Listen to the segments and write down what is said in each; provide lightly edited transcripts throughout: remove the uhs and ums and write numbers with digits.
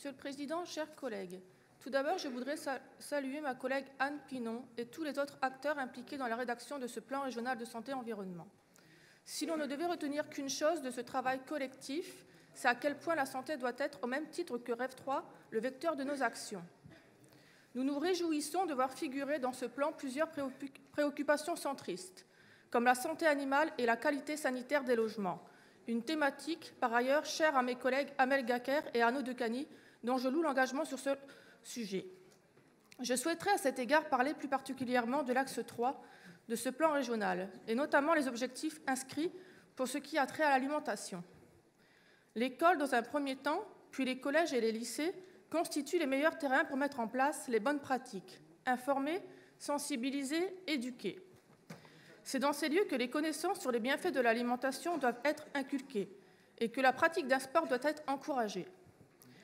Monsieur le Président, chers collègues, tout d'abord, je voudrais saluer ma collègue Anne Pinon et tous les autres acteurs impliqués dans la rédaction de ce plan régional de santé-environnement. Si l'on ne devait retenir qu'une chose de ce travail collectif, c'est à quel point la santé doit être, au même titre que Rêve 3, le vecteur de nos actions. Nous nous réjouissons de voir figurer dans ce plan plusieurs préoccupations centristes, comme la santé animale et la qualité sanitaire des logements, une thématique par ailleurs chère à mes collègues Amel Gacquer et Arnaud Decany, dont je loue l'engagement sur ce sujet. Je souhaiterais à cet égard parler plus particulièrement de l'axe 3 de ce plan régional, et notamment les objectifs inscrits pour ce qui a trait à l'alimentation. L'école, dans un premier temps, puis les collèges et les lycées, constituent les meilleurs terrains pour mettre en place les bonnes pratiques, informer, sensibiliser, éduquer. C'est dans ces lieux que les connaissances sur les bienfaits de l'alimentation doivent être inculquées et que la pratique d'un sport doit être encouragée.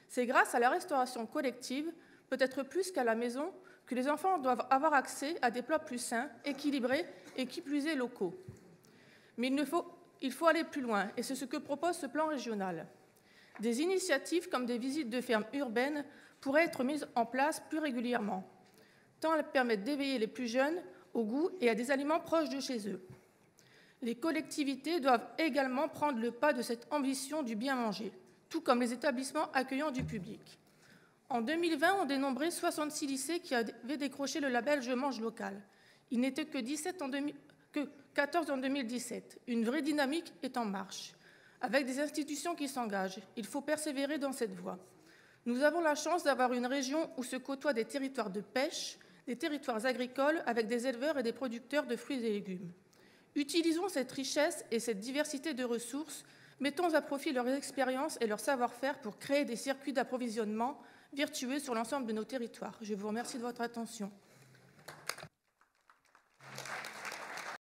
C'est grâce à la restauration collective, peut-être plus qu'à la maison, que les enfants doivent avoir accès à des plats plus sains, équilibrés et qui plus est locaux. Mais il faut aller plus loin, et c'est ce que propose ce plan régional. Des initiatives comme des visites de fermes urbaines pourraient être mises en place plus régulièrement, tant elles permettent d'éveiller les plus jeunes au goût et à des aliments proches de chez eux. Les collectivités doivent également prendre le pas de cette ambition du bien manger, tout comme les établissements accueillant du public. En 2020, on dénombrait 66 lycées qui avaient décroché le label « Je mange local ». Il n'était que 14 en 2017. Une vraie dynamique est en marche, avec des institutions qui s'engagent. Il faut persévérer dans cette voie. Nous avons la chance d'avoir une région où se côtoient des territoires de pêche, des territoires agricoles avec des éleveurs et des producteurs de fruits et légumes. Utilisons cette richesse et cette diversité de ressources, mettons à profit leurs expériences et leur savoir-faire pour créer des circuits d'approvisionnement vertueux sur l'ensemble de nos territoires. Je vous remercie de votre attention.